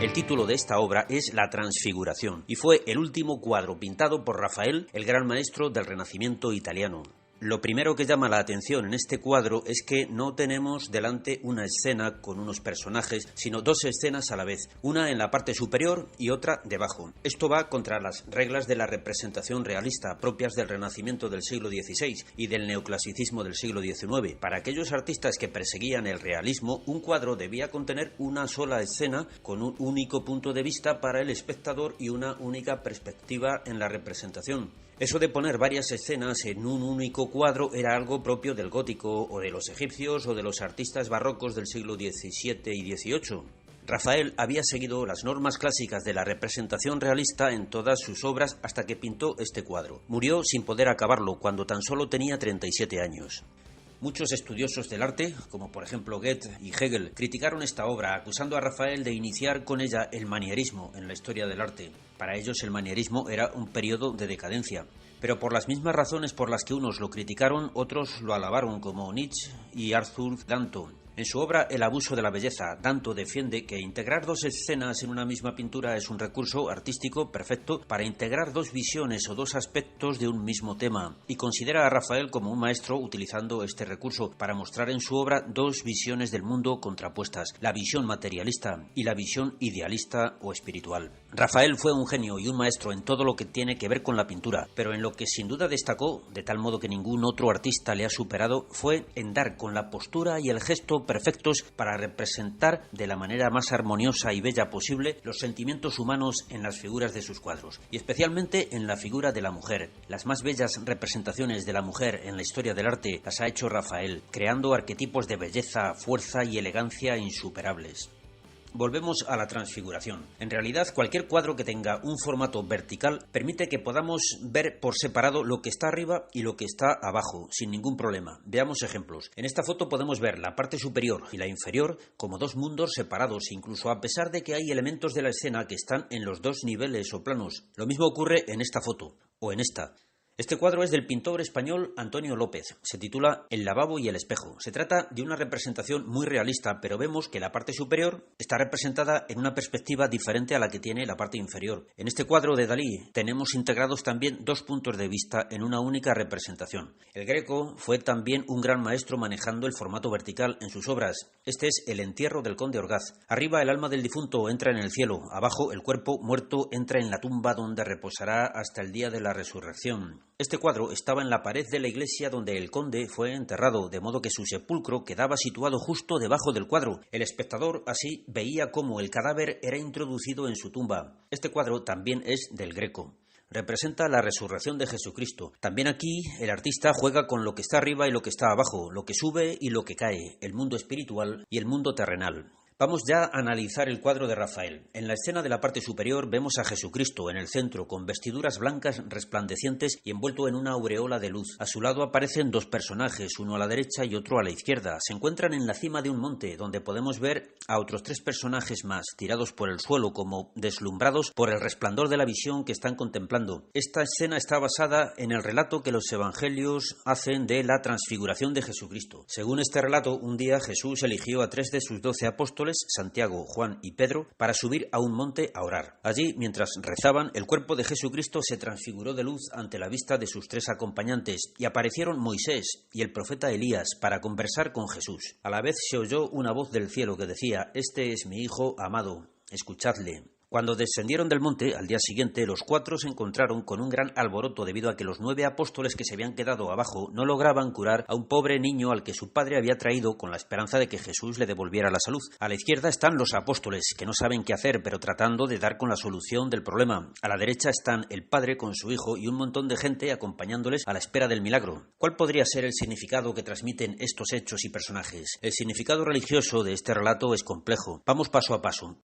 El título de esta obra es La Transfiguración y fue el último cuadro pintado por Rafael, el gran maestro del Renacimiento italiano. Lo primero que llama la atención en este cuadro es que no tenemos delante una escena con unos personajes, sino dos escenas a la vez, una en la parte superior y otra debajo. Esto va contra las reglas de la representación realista propias del Renacimiento del siglo XVI y del neoclasicismo del siglo XIX. Para aquellos artistas que perseguían el realismo, un cuadro debía contener una sola escena con un único punto de vista para el espectador y una única perspectiva en la representación. Eso de poner varias escenas en un único cuadro era algo propio del gótico o de los egipcios o de los artistas barrocos del siglo XVII y XVIII. Rafael había seguido las normas clásicas de la representación realista en todas sus obras hasta que pintó este cuadro. Murió sin poder acabarlo cuando tan solo tenía 37 años. Muchos estudiosos del arte, como por ejemplo Goethe y Hegel, criticaron esta obra, acusando a Rafael de iniciar con ella el manierismo en la historia del arte. Para ellos el manierismo era un periodo de decadencia. Pero por las mismas razones por las que unos lo criticaron, otros lo alabaron, como Nietzsche y Arthur Danto. En su obra El abuso de la belleza, Danto defiende que integrar dos escenas en una misma pintura es un recurso artístico perfecto para integrar dos visiones o dos aspectos de un mismo tema, y considera a Rafael como un maestro utilizando este recurso para mostrar en su obra dos visiones del mundo contrapuestas, la visión materialista y la visión idealista o espiritual. Rafael fue un genio y un maestro en todo lo que tiene que ver con la pintura, pero en lo que sin duda destacó, de tal modo que ningún otro artista le ha superado, fue en dar con la postura y el gesto perfectos para representar de la manera más armoniosa y bella posible los sentimientos humanos en las figuras de sus cuadros, y especialmente en la figura de la mujer. Las más bellas representaciones de la mujer en la historia del arte las ha hecho Rafael, creando arquetipos de belleza, fuerza y elegancia insuperables. Volvemos a la transfiguración. En realidad, cualquier cuadro que tenga un formato vertical permite que podamos ver por separado lo que está arriba y lo que está abajo, sin ningún problema. Veamos ejemplos. En esta foto podemos ver la parte superior y la inferior como dos mundos separados, incluso a pesar de que hay elementos de la escena que están en los dos niveles o planos. Lo mismo ocurre en esta foto, o en esta. Este cuadro es del pintor español Antonio López. Se titula El lavabo y el espejo. Se trata de una representación muy realista, pero vemos que la parte superior está representada en una perspectiva diferente a la que tiene la parte inferior. En este cuadro de Dalí tenemos integrados también dos puntos de vista en una única representación. El Greco fue también un gran maestro manejando el formato vertical en sus obras. Este es El entierro del conde Orgaz. Arriba el alma del difunto entra en el cielo, abajo el cuerpo muerto entra en la tumba donde reposará hasta el día de la resurrección. Este cuadro estaba en la pared de la iglesia donde el conde fue enterrado, de modo que su sepulcro quedaba situado justo debajo del cuadro. El espectador así veía cómo el cadáver era introducido en su tumba. Este cuadro también es del Greco. Representa la resurrección de Jesucristo. También aquí el artista juega con lo que está arriba y lo que está abajo, lo que sube y lo que cae, el mundo espiritual y el mundo terrenal. Vamos ya a analizar el cuadro de Rafael. En la escena de la parte superior vemos a Jesucristo en el centro, con vestiduras blancas resplandecientes y envuelto en una aureola de luz. A su lado aparecen dos personajes, uno a la derecha y otro a la izquierda. Se encuentran en la cima de un monte, donde podemos ver a otros tres personajes más, tirados por el suelo, como deslumbrados por el resplandor de la visión que están contemplando. Esta escena está basada en el relato que los evangelios hacen de la transfiguración de Jesucristo. Según este relato, un día Jesús eligió a 3 de sus 12 apóstoles, Santiago, Juan y Pedro, para subir a un monte a orar. Allí, mientras rezaban, el cuerpo de Jesucristo se transfiguró de luz ante la vista de sus 3 acompañantes, y aparecieron Moisés y el profeta Elías para conversar con Jesús. A la vez se oyó una voz del cielo que decía: «Este es mi Hijo amado, escuchadle». Cuando descendieron del monte, al día siguiente, los 4 se encontraron con un gran alboroto debido a que los 9 apóstoles que se habían quedado abajo no lograban curar a un pobre niño al que su padre había traído con la esperanza de que Jesús le devolviera la salud. A la izquierda están los apóstoles, que no saben qué hacer, pero tratando de dar con la solución del problema. A la derecha están el padre con su hijo y un montón de gente acompañándoles a la espera del milagro. ¿Cuál podría ser el significado que transmiten estos hechos y personajes? El significado religioso de este relato es complejo. Vamos paso a paso.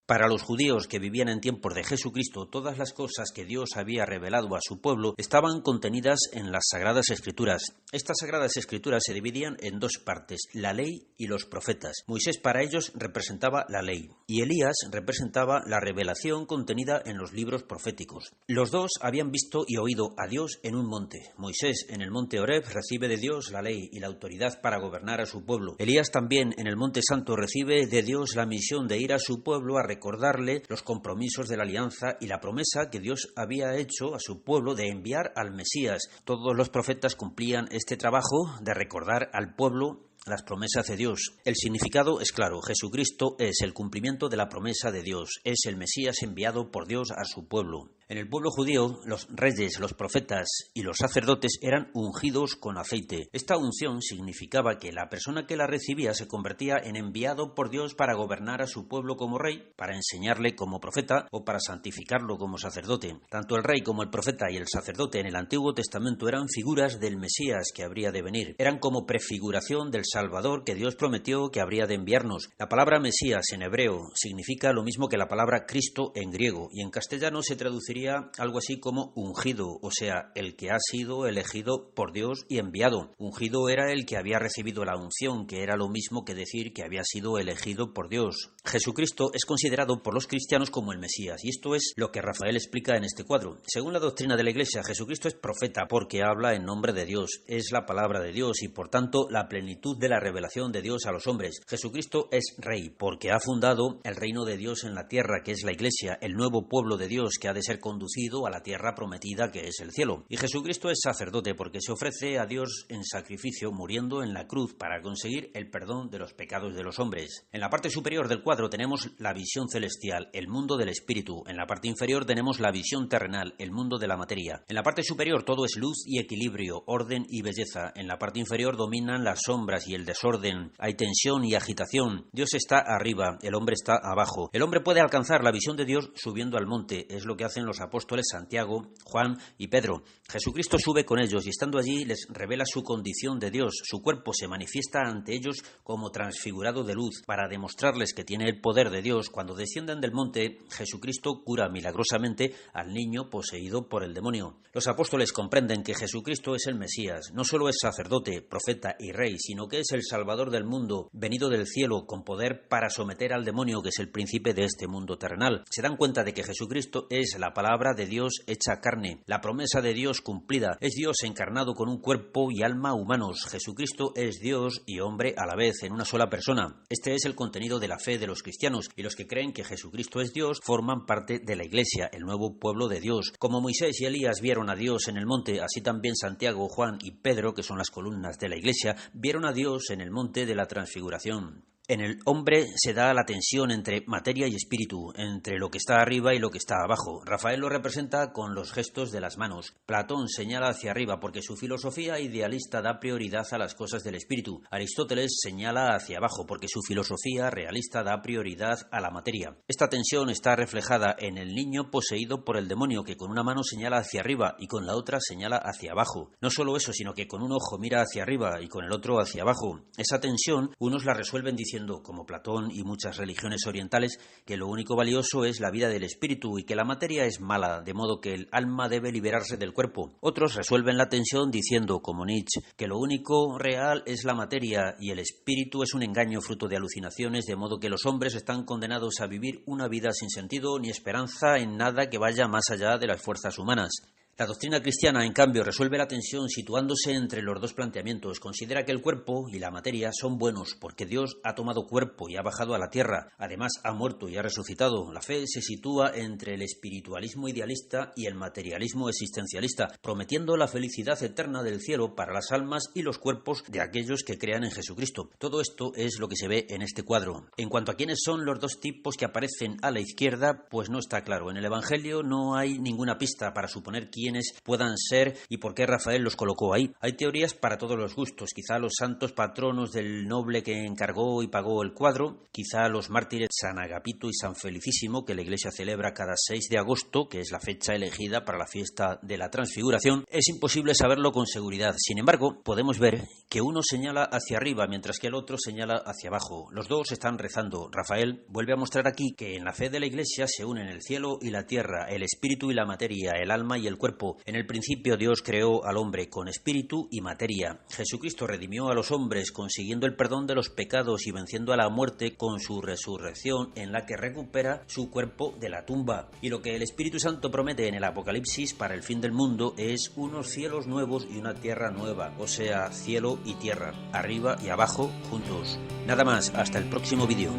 Para los judíos que vivían en tiempos de Jesucristo, todas las cosas que Dios había revelado a su pueblo estaban contenidas en las Sagradas Escrituras. Estas Sagradas Escrituras se dividían en dos partes, la ley y los profetas. Moisés para ellos representaba la ley y Elías representaba la revelación contenida en los libros proféticos. Los dos habían visto y oído a Dios en un monte. Moisés en el monte Horeb recibe de Dios la ley y la autoridad para gobernar a su pueblo. Elías también en el monte Santo recibe de Dios la misión de ir a su pueblo a recordarle los compromisos de la alianza y la promesa que Dios había hecho a su pueblo de enviar al Mesías. Todos los profetas cumplían este trabajo de recordar al pueblo las promesas de Dios. El significado es claro, Jesucristo es el cumplimiento de la promesa de Dios, es el Mesías enviado por Dios a su pueblo. En el pueblo judío, los reyes, los profetas y los sacerdotes eran ungidos con aceite. Esta unción significaba que la persona que la recibía se convertía en enviado por Dios para gobernar a su pueblo como rey, para enseñarle como profeta o para santificarlo como sacerdote. Tanto el rey como el profeta y el sacerdote en el Antiguo Testamento eran figuras del Mesías que habría de venir. Eran como prefiguración del Salvador que Dios prometió que habría de enviarnos. La palabra Mesías en hebreo significa lo mismo que la palabra Cristo en griego y en castellano se traduciría algo así como ungido, o sea, el que ha sido elegido por Dios y enviado. Ungido era el que había recibido la unción, que era lo mismo que decir que había sido elegido por Dios. Jesucristo es considerado por los cristianos como el Mesías, y esto es lo que Rafael explica en este cuadro. Según la doctrina de la Iglesia, Jesucristo es profeta porque habla en nombre de Dios, es la palabra de Dios y por tanto la plenitud de la revelación de Dios a los hombres. Jesucristo es rey porque ha fundado el reino de Dios en la tierra, que es la Iglesia, el nuevo pueblo de Dios que ha de ser conducido a la tierra prometida, que es el cielo. Y Jesucristo es sacerdote porque se ofrece a Dios en sacrificio muriendo en la cruz para conseguir el perdón de los pecados de los hombres. En la parte superior del cuadro tenemos la visión celestial, el mundo del espíritu. En la parte inferior tenemos la visión terrenal, el mundo de la materia. En la parte superior todo es luz y equilibrio, orden y belleza. En la parte inferior dominan las sombras y el desorden. Hay tensión y agitación. Dios está arriba, el hombre está abajo. El hombre puede alcanzar la visión de Dios subiendo al monte. Es lo que hacen los apóstoles Santiago, Juan y Pedro. Jesucristo sube con ellos y estando allí les revela su condición de Dios. Su cuerpo se manifiesta ante ellos como transfigurado de luz para demostrarles que tiene el poder de Dios. Cuando descienden del monte, Jesucristo cura milagrosamente al niño poseído por el demonio. Los apóstoles comprenden que Jesucristo es el Mesías. No solo es sacerdote, profeta y rey, sino que es el Salvador del mundo, venido del cielo con poder para someter al demonio, que es el príncipe de este mundo terrenal. Se dan cuenta de que Jesucristo es la palabra de Dios hecha carne, la promesa de Dios cumplida. Es Dios encarnado con un cuerpo y alma humanos. Jesucristo es Dios y hombre a la vez, en una sola persona. Este es el contenido de la fe de los cristianos, y los que creen que Jesucristo es Dios forman parte de la Iglesia, el nuevo pueblo de Dios. Como Moisés y Elías vieron a Dios en el monte, así también Santiago, Juan y Pedro, que son las columnas de la Iglesia, vieron a Dios en el monte de la Transfiguración. En el hombre se da la tensión entre materia y espíritu, entre lo que está arriba y lo que está abajo. Rafael lo representa con los gestos de las manos. Platón señala hacia arriba porque su filosofía idealista da prioridad a las cosas del espíritu. Aristóteles señala hacia abajo porque su filosofía realista da prioridad a la materia. Esta tensión está reflejada en el niño poseído por el demonio, que con una mano señala hacia arriba y con la otra señala hacia abajo. No solo eso, sino que con un ojo mira hacia arriba y con el otro hacia abajo. Esa tensión unos la resuelven diciendo, como Platón y muchas religiones orientales, que lo único valioso es la vida del espíritu y que la materia es mala, de modo que el alma debe liberarse del cuerpo. Otros resuelven la tensión diciendo, como Nietzsche, que lo único real es la materia y el espíritu es un engaño fruto de alucinaciones, de modo que los hombres están condenados a vivir una vida sin sentido ni esperanza en nada que vaya más allá de las fuerzas humanas. La doctrina cristiana, en cambio, resuelve la tensión situándose entre los dos planteamientos. Considera que el cuerpo y la materia son buenos porque Dios ha tomado cuerpo y ha bajado a la tierra. Además, ha muerto y ha resucitado. La fe se sitúa entre el espiritualismo idealista y el materialismo existencialista, prometiendo la felicidad eterna del cielo para las almas y los cuerpos de aquellos que crean en Jesucristo. Todo esto es lo que se ve en este cuadro. En cuanto a quiénes son los dos tipos que aparecen a la izquierda, pues no está claro. En el Evangelio no hay ninguna pista para suponer quién quiénes puedan ser y por qué Rafael los colocó ahí. Hay teorías para todos los gustos, quizá los santos patronos del noble que encargó y pagó el cuadro, quizá los mártires San Agapito y San Felicísimo, que la Iglesia celebra cada 6 de agosto, que es la fecha elegida para la fiesta de la Transfiguración. Es imposible saberlo con seguridad. Sin embargo, podemos ver que uno señala hacia arriba, mientras que el otro señala hacia abajo. Los dos están rezando. Rafael vuelve a mostrar aquí que en la fe de la Iglesia se unen el cielo y la tierra, el espíritu y la materia, el alma y el cuerpo. En el principio Dios creó al hombre con espíritu y materia. Jesucristo redimió a los hombres consiguiendo el perdón de los pecados y venciendo a la muerte con su resurrección, en la que recupera su cuerpo de la tumba. Y lo que el Espíritu Santo promete en el Apocalipsis para el fin del mundo es unos cielos nuevos y una tierra nueva, o sea, cielo y tierra, arriba y abajo juntos. Nada más, hasta el próximo vídeo.